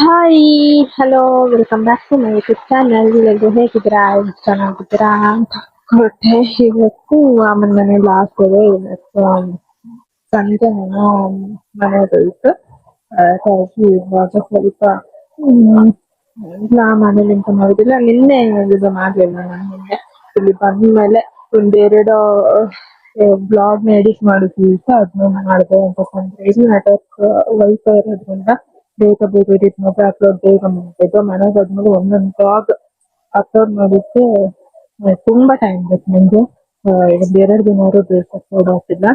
Hi hello welcome back to my YouTube channel. ಎಲ್ಲರೂ ಹೇಗಿದ್ದೀರಾ? ಚೆನ್ನಾಗಿದ್ದೀರಾ ಅಂತ ಹೊರಟೆ. ಇವತ್ತು ಅಮ್ಮನ ಮನೆ ಲಾಸ್ಟ್ ಇದೆ. ಇವತ್ತು ಸಂಜೆ ನಾನು ಮನೆಗೆ ಇತ್ತು. ಹಾಗಾಗಿ ಇವಾಗ ಸ್ವಲ್ಪ ಇಲ್ಲ ಮನೇಲಿ ಅಂತ ಮಾಡೋದಿಲ್ಲ. ನಿನ್ನೆ ಇದು ಮಾಡ್ಲಿಲ್ಲ. ನಾನು ನಿನ್ನೆ ಇಲ್ಲಿ ಬಂದ್ಮೇಲೆ ಒಂದೆರಡು ಬ್ಲಾಗ್ ಎಡಿಟ್ ಮಾಡಿದ್ವಿ. ಅದನ್ನ ಮಾಡಿದೆ ಅಂತಂದ್ರೆ ಇಲ್ಲಿ ನೆಟ್ವರ್ಕ್ ವೈಫೈ ಇರೋದ್ರಿಂದ ಬೇಗ ಬೇಗ ಎಡಿಟ್ ಮಾಡಿ ಅಪ್ಲೋಡ್ ಬೇಗ ಮಾಡ್ಬೋದು. ಮನೆಗೆ ಹೋದ್ಮೇಲೆ ಒಂದೊಂದು ಬ್ಲಾಗ್ ಅಪ್ಲೋಡ್ ಮಾಡಿದ್ರೆ ತುಂಬಾ ಟೈಮ್ ಬೇಕು ನಂಗೆ. ಒಂದು 2 ದಿನ ಬೇಕು ಅಪ್ಲೋಡ್ ಆಗ್ತಿಲ್ಲ.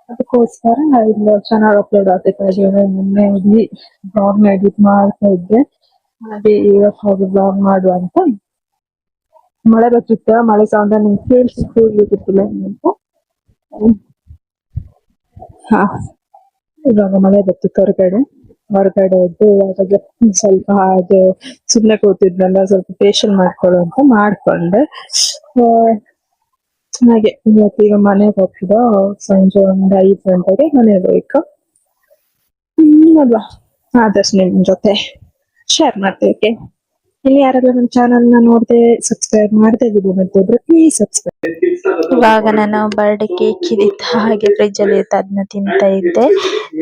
ಅದಕ್ಕೋಸ್ಕರ ಇಲ್ಲ ಚೆನ್ನಾಗಿ ಅಪ್ಲೋಡ್ ಆಗ್ತೈತೆ. ನಿನ್ನೆ ಇಲ್ಲಿ ಬ್ಲಾಗ್ ಎಡಿಟ್ ಮಾಡ್ತಾ ಇದ್ದೆ. ಹಾಗೆ ಇವತ್ತು ಹೋಗಿ ಬ್ಲಾಗ್ ಮಾಡುವ ಅಂತ. ಮಳೆ ಬರ್ತಿತ್ತು. ಮಳೆ ಸೌಂಡ್ ನಿಮ್ಗೆ ಕೇಳಿಸ್ತಿಲ್ಲ ಅಂತ. ಹಾ, ಇವಾಗ ಮಳೆ ಬರ್ತಿತ್ತು ಹೊರಗಡೆ ಇದ್ದು ಇವಾಗ ಸ್ವಲ್ಪ ಹಾಗೆ ಸುಮ್ಮನೆ ಕೂತಿದ್ನಲ್ಲ, ಸ್ವಲ್ಪ ಫೇಶಿಯಲ್ ಮಾಡ್ಕೊಳ್ಳೋ ಅಂತ ಮಾಡ್ಕೊಂಡೆ. ಆ, ಹಾಗೆ ಇವತ್ತೀಗ ಮನೆಗೆ ಹೋಗ್ತಿದ್ದ. ಸಂಜೆ ಒಂದು 5 ಗಂಟೆಗೆ ಮನೆಗೆ ಹೋಯ್ತು. ಅಲ್ವಾ, ಆದಷ್ಟು ನಿಮ್ ಜೊತೆ ಶೇರ್ ಮಾಡ್ತೇವೆ. ಇನ್ನು ಯಾರೆಲ್ಲ ನಮ್ಮ ಚಾನಲ್ ನ ನೋಡದೆ ಸಬ್ಸ್ಕ್ರೈಬ್ ಮಾಡದೆ ವಿಡಿಯೋ ನೋಡ್ತಿದ್ರೆ ಪ್ಲೀಸ್ ಸಬ್ಸ್ಕ್ರೈಬ್. ಇವಾಗ ನಾನು ಬರ್ಡೇ ಕೇಕ್ ಇದ್ದಿದ್ದ ಹಾಗೆ ಫ್ರಿಜ್ ಅಲ್ಲಿ ಇತ್ತು, ಅದನ್ನ ತಿಂತಾ ಇದ್ದೆ.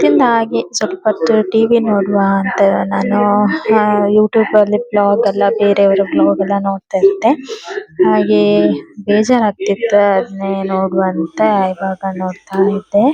ತಿಂದ ಹಾಗೆ ಸ್ವಲ್ಪ ಹೊತ್ತು ಟಿವಿ ನೋಡುವ ಅಂತ ನಾನು ಯೂಟ್ಯೂಬ್ ಅಲ್ಲಿ ಬ್ಲಾಗ್ ಎಲ್ಲ ಬೇರೆಯವರ ಬ್ಲಾಗ್ ಎಲ್ಲ ನೋಡ್ತಾ ಇದ್ದೆ. ಹಾಗೆ ಬೇಜಾರಾಗ್ತಿತ್ತು, ಅದನ್ನೇ ನೋಡುವ ಅಂತ ಇವಾಗ ನೋಡ್ತಾ ಇದ್ದೆ.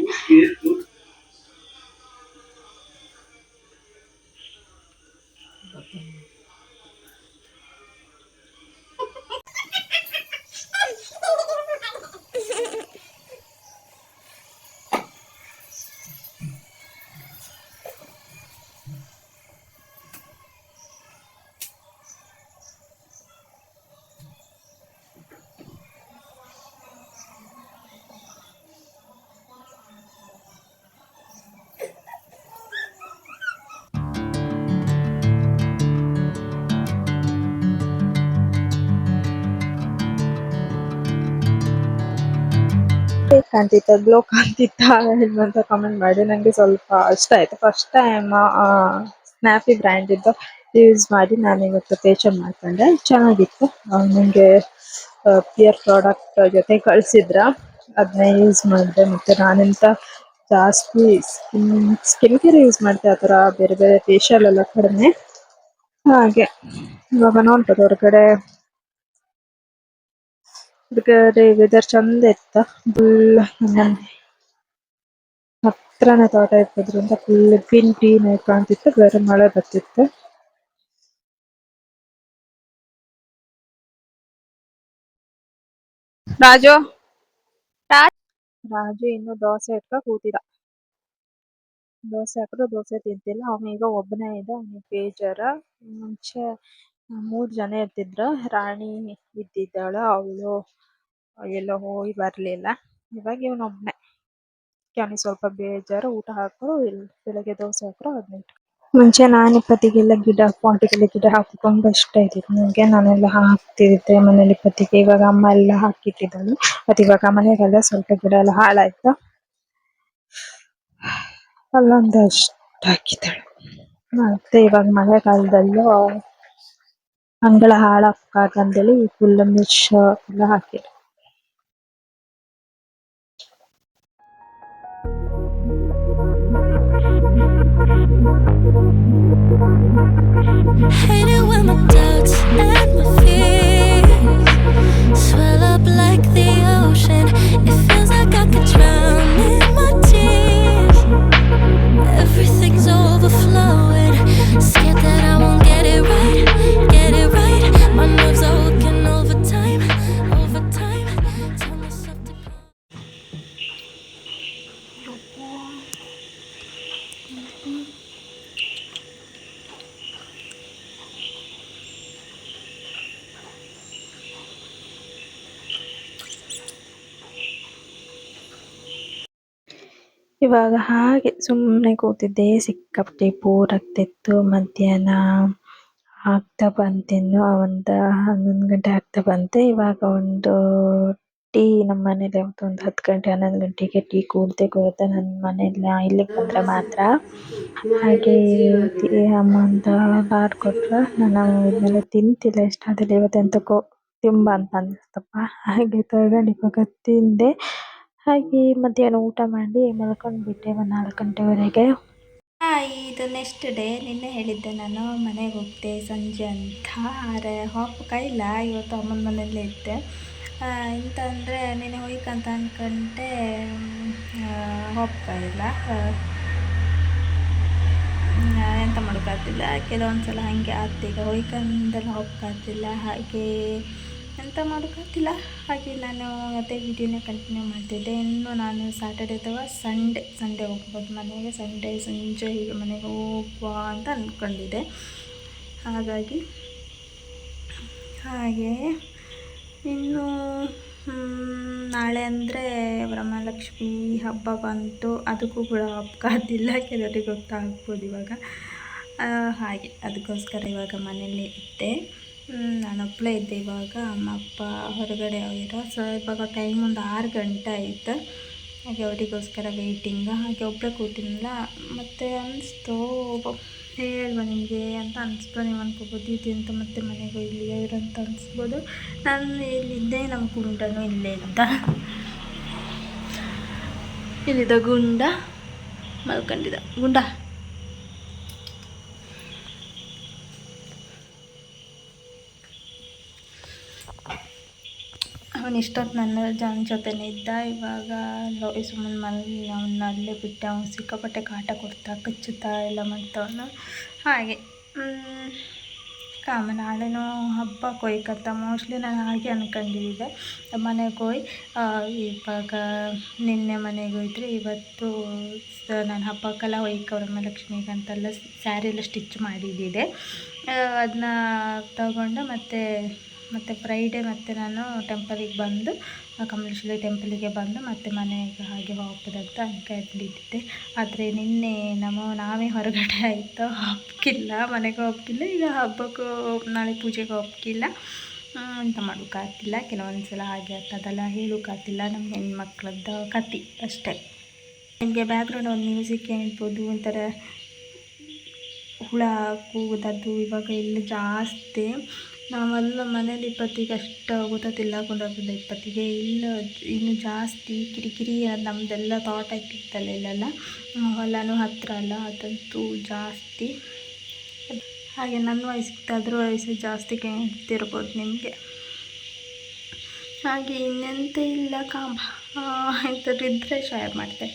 ಕಾಣ್ತಿತ್ತ ಗ್ಲೋ ಕಾಣ್ತಿತ್ತ ಅಂತ ಕಮೆಂಟ್ ಮಾಡಿ. ನಂಗೆ ಸ್ವಲ್ಪ ಇಷ್ಟ ಆಯ್ತು. ಫಸ್ಟ್ ಟೈಮ್ ಸ್ನ್ಯಾಪಿ ಬ್ರ್ಯಾಂಡ್ ಇದ್ದು ಯೂಸ್ ಮಾಡಿ ನಾನು ಇವತ್ತು ಫೇಶಿಯಲ್ ಮಾಡ್ಕೊಂಡೆ. ಚೆನ್ನಾಗಿತ್ತು. ನನಗೆ ಪಿಯರ್ ಪ್ರಾಡಕ್ಟ್ ಜೊತೆ ಕಳಿಸಿದ್ರ, ಅದನ್ನ ಯೂಸ್ ಮಾಡಿದೆ. ಮತ್ತೆ ನಾನೆಂತ ಜಾಸ್ತಿ ಸ್ಕಿನ್ ಕೇರ್ ಯೂಸ್ ಮಾಡ್ತೆ, ಆ ಥರ ಬೇರೆ ಬೇರೆ ಫೇಶಿಯಲ್ ಎಲ್ಲ ಕಡಿಮೆ. ಹಾಗೆ ಇವಾಗ ನೋಡ್ಬೋದು ಹೊರಗಡೆ ವೆದರ್ ಚಂದ ಇತ್ತ. ಫುಲ್ ಹತ್ರನೇ ತೋಟ ಇರ್ತದ್ರಿಂದ ಫುಲ್ ಗ್ರೀನ್ ಆಗಿ ಕಾಣ್ತಿತ್ತು. ಬೇರೆ ಮಳೆ ಬರ್ತಿತ್ತು. ರಾಜು ರಾಜು ಇನ್ನು ದೋಸೆ ಇಟ್ಕ ಕೂತಿದ. ದೋಸೆ ಹಾಕಿದ್ರು ದೋಸೆ ತಿಂತಿಲ್ಲ. ಅವನು ಈಗ ಒಬ್ಬನೇ ಇದ್ದ, ಅವನಿಗೆ ಬೇಜಾರ. ಮುಂಚೆ 3 ಜನ ಇರ್ತಿದ್ರು. ರಾಣಿ ಇದ್ದಿದ್ದಾಳು, ಅವಳು ಎಲ್ಲೋ ಹೋಗಿ ಬರ್ಲಿಲ್ಲ. ಇವಾಗ ಇವನೊಬ್ನೇ. ಅವನಿಗೆ ಸ್ವಲ್ಪ ಬೇಜಾರು. ಊಟ ಹಾಕರು, ಬೆಳಗ್ಗೆ ದೋಸೆ ಹಾಕರು, ಅದನ್ನ ಮುಂಚೆ ನಾನು ಇಪ್ಪತ್ತಿಗೆಲ್ಲ ಪಾಟಿಗೆಲ್ಲ ಗಿಡ ಹಾಕಿಕೊಂಡು ಇಷ್ಟ ಇದ್ದಿತ್ತು ನನಗೆ. ನಾನೆಲ್ಲ ಹಾಕ್ತಿದ್ದೆ ಮನೇಲಿ ಇಪ್ಪತ್ತಿಗೆ. ಇವಾಗ ಅಮ್ಮ ಎಲ್ಲ ಹಾಕಿಟ್ಟಿದ್ದಳು. ಮತ್ತೆ ಇವಾಗ ಮನೆಗೆಲ್ಲ ಸ್ವಲ್ಪ ಗಿಡ ಎಲ್ಲ ಹಾಳಾಯ್ತು. ಅಲ್ಲೊಂದಷ್ಟು ಹಾಕಿದ್ದಾಳೆ. ಮತ್ತೆ ಇವಾಗ ಮಳೆಗಾಲದಲ್ಲೂ ಅಂಗಳ ಹಾಳಾಗಂತೇಳಿ ಫುಲ್ ಮಿರ್ಚ್ ಎಲ್ಲ ಹಾಕಿದ್ರು. Hate it when my doubts and my fears swell up like the ocean. It feels like I could drown in my tears. Everything's overflowing. Scared that I won't get it right, get it right. My nerves are working overtime, overtime. Tell myself to calm. ಇವಾಗ ಹಾಗೆ ಸುಮ್ಮನೆ ಕೂತಿದ್ದೆ. ಸಿಕ್ಕಾಪಟ್ಟೆ bore ಆಗ್ತಿತ್ತು. ಮಧ್ಯಾಹ್ನ ಆಗ್ತಾ ಬಂತಿನ್ನು ಒಂದು 11 ಗಂಟೆ ಆಗ್ತಾ ಬಂತೆ. ಇವಾಗ ಒಂದು ಟೀ ನಮ್ಮ ಮನೇಲಿ ಒಂದು 10 ಗಂಟೆ 11 ಗಂಟೆಗೆ ಟೀ ಕುಡ್ದೇ ನನ್ನ ಮನೇಲಿ ಇಲ್ಲಿಗೆ ಬಂದರೆ ಮಾತ್ರ. ಹಾಗೆ ಅಮ್ಮ ಅಂತ ಮಾಡಿಕೊಟ್ರೆ ನಾನು ಇದನ್ನೆಲ್ಲ ತಿಂತಿಲ್ಲ ಇಷ್ಟಾದಲ್ಲಿ, ಇವತ್ತೆಂತಕ್ಕೋ ತಿಂಬ ಅಂತ ಅನ್ನಿಸ್ತಪ್ಪ, ಹಾಗೆ ತಗೊಂಡು ಇವಾಗ ತಿಂದೆ. ಹಾಗೆ ಮಧ್ಯಾಹ್ನ ಊಟ ಮಾಡಿ ಮಲ್ಕೊಂಡ್ಬಿಟ್ಟೆ ಒಂದು 4 ಗಂಟೆವರೆಗೆ. ಇದು ನೆಕ್ಸ್ಟ್ ಡೇ. ನಿನ್ನೆ ಹೇಳಿದ್ದೆ ನಾನು ಮನೆಗೆ ಹೋಗ್ತೆ ಸಂಜೆ ಅಂತ, ಆದರೆ ಹೋಗಕ್ಕ ಇಲ್ಲ, ಇವತ್ತು ಅಮ್ಮನ ಮನೆಯಲ್ಲೇ ಇದ್ದೆ. ಎಂತ ಅಂದರೆ ನಿನ್ನೆ ಹೋಯ್ಕಂತ ಅಂದ್ಕೊಂಡೆ, ಹೋಗ್ತಾ ಇಲ್ಲ, ಎಂತ ಮಾಡೋಕ್ಕಾಗ್ತಿಲ್ಲ. ಕೆಲವೊಂದ್ಸಲ ಹಾಗೆ ಆಗ್ತೀಗ ಹೋಯ್ಕಂದೆಲ್ಲ ಹೋಗ್ಕಾಗ್ತಿಲ್ಲ, ಹಾಗೆ ಎಂತ ಮಾಡೋಕ್ಕಾಗ್ತಿಲ್ಲ. ಹಾಗೆ ನಾನು ಅದೇ ವಿಡಿಯೋನೇ ಕಂಟಿನ್ಯೂ ಮಾಡ್ತಿದ್ದೆ. ಇನ್ನು ನಾನು ಸ್ಯಾಟರ್ಡೆ ಅಥವಾ ಸಂಡೇ ಹೋಗ್ಬೋದು ಮನೆಗೆ. ಸಂಡೇ ಸಂಜೆ ಹೀಗೆ ಮನೆಗೆ ಹೋಗುವ ಅಂತ ಅಂದ್ಕೊಂಡಿದ್ದೆ. ಹಾಗಾಗಿ ಹಾಗೆ ಇನ್ನು ನಾಳೆ ಅಂದರೆ ವರಮಹಾಲಕ್ಷ್ಮಿ ಹಬ್ಬ ಬಂತು. ಅದಕ್ಕೂ ಕೂಡ ಹೋಗ್ಕಾದಿಲ್ಲ, ಕೆಲವರಿಗೆ ಗೊತ್ತಾಗ್ಬೋದು ಇವಾಗ. ಹಾಗೆ ಅದಕ್ಕೋಸ್ಕರ ಇವಾಗ ಮನೆಯಲ್ಲೇ ಇದ್ದೆ. ನಾನು ಒಬ್ಬಳೇ ಇದ್ದೆ ಇವಾಗ. ಅಮ್ಮ ಅಪ್ಪ ಹೊರಗಡೆ ಹೋಗಿರೋ. ಸೊ ಇವಾಗ ಟೈಮ್ ಒಂದು 6 ಗಂಟೆ ಆಯಿತು. ಹಾಗೆ ಅವರಿಗೋಸ್ಕರ ವೆಯ್ಟಿಂಗ್. ಹಾಗೆ ಒಬ್ಬಳೇ ಕೂತಿನಲ್ಲ, ಮತ್ತು ಅನ್ನಿಸ್ತು ಹೇಳುವ ನಿಮಗೆ ಅಂತ ಅನಿಸ್ತು. ನೀವು ಅನ್ಕೋಬೋದು ಅಂತ ಮತ್ತೆ ಮನೆಗೆ ಇಲ್ಲಿ ಇರಂತ ಅನಿಸ್ಬೋದು. ನಾನು ಇಲ್ಲಿದ್ದೆ, ನಮ್ಮ ಗುಂಡನು ಇಲ್ಲಿದ್ದ ಗುಂಡ ಮಲ್ಕೊಂಡಿದ್ದ. ಗುಂಡ ಅವನು ಇಷ್ಟೊತ್ತು ನನ್ನ ಜೊತೆನೇ ಇದ್ದ. ಇವಾಗ ಸುಮ್ಮನೆ ಅವನ್ನ ಅಲ್ಲೇ ಬಿಟ್ಟೆ. ಅವನು ಸಿಕ್ಕಾಪಟ್ಟೆ ಕಾಟ ಕೊಡ್ತಾ, ಕಚ್ಚುತ್ತಾ ಎಲ್ಲ ಮಾಡ್ತಾವನು. ಹಾಗೆ ನಾಳೆನೂ ಹಬ್ಬ ಕೊಯ್ಕತ್ತ. ಮೋಸ್ಟ್ಲಿ ನಾನು ಹಾಗೆ ಅಂದ್ಕೊಂಡಿದ್ದೆ, ಮನೆಗೆ ಹೋಗಿ ಇವಾಗ ನಿನ್ನೆ ಮನೆಗೆ ಹೋಯ್ತು. ಇವತ್ತು ನಾನು ಹಬ್ಬಕ್ಕೆಲ್ಲ ವರಮಹಾಲಕ್ಷ್ಮಿಗೆ ಅಂತೆಲ್ಲ ಸ್ಯಾರಿ ಎಲ್ಲ ಸ್ಟಿಚ್ ಮಾಡಿದ್ದಿದೆ. ಅದನ್ನ ತಗೊಂಡು ಮತ್ತು ಫ್ರೈಡೇ ಮತ್ತು ನಾನು ಟೆಂಪಲಿಗೆ ಬಂದು, ಕಮಲೇಶ್ವರಿ ಟೆಂಪಲಿಗೆ ಬಂದು ಮತ್ತೆ ಮನೆಗೆ ಹಾಗೆ ಹೋಗ್ಬೋದಂತ ಅಂದ್ಕೊಂಡಿದ್ದೆ. ಆದರೆ ನಿನ್ನೆ ನಾವೇ ಹೊರಗಡೆ ಆಯಿತು, ಹೋಗ್ಕಿಲ್ಲ, ಮನೆಗೆ ಹೋಗ್ತಿಲ್ಲ. ಈಗ ಹಬ್ಬಕ್ಕೂ ನಾಳೆ ಪೂಜೆಗೆ ಹೋಗ್ಕಿಲ್ಲ. ಅಂತ ಮಾಡೋಕ್ಕಾಗ್ತಿಲ್ಲ. ಕೆಲವೊಂದು ಸಲ ಹಾಗೆ ಆಗ್ತದಲ್ಲ, ಹೇಳೋಕ್ಕಾಗ್ತಿಲ್ಲ. ನಮ್ಮ ಹೆಣ್ಮಕ್ಳದ್ದು ಕತೆ ಅಷ್ಟೇ. ನಿಮಗೆ ಬ್ಯಾಕ್ಗ್ರೌಂಡ್ ಒಂದು ಮ್ಯೂಸಿಕ್ ಹೇಳ್ಬೋದು. ಒಂಥರ ಹುಳ ಕೂಗೋದದ್ದು ಇವಾಗ ಇಲ್ಲಿ ಜಾಸ್ತಿ. ನಾವೆಲ್ಲ ಮನೇಲಿ ಇಪ್ಪತ್ತಿಗೆ ಅಷ್ಟು ಗೊತ್ತಿಲ್ಲ, ಕುಂದಾಪುರದ ಇಪ್ಪತ್ತಿಗೆ ಇಲ್ಲ ಇನ್ನು ಜಾಸ್ತಿ ಕಿರಿಕಿರಿ. ನಮ್ಮದೆಲ್ಲ ತೋಟ ಇತ್ತಿತ್ತಲ್ಲ, ಇಲ್ಲೆಲ್ಲ ಹೊಲನೂ ಹತ್ತಿರ ಅಲ್ಲ, ಅದಂತೂ ಜಾಸ್ತಿ. ಹಾಗೆ ನನ್ನ ವಯಸ್ಸಿಗೆ ಅದ್ರ ವಯಸ್ಸು ಜಾಸ್ತಿ ಕೇಳ್ತಿರ್ಬೋದು ನಿಮಗೆ. ಹಾಗೆ ಇನ್ನೆಂತ ಇಲ್ಲ, ಎಂಥದ್ದು ಇದ್ದರೆ ಶೇರ್ ಮಾಡ್ತೆ.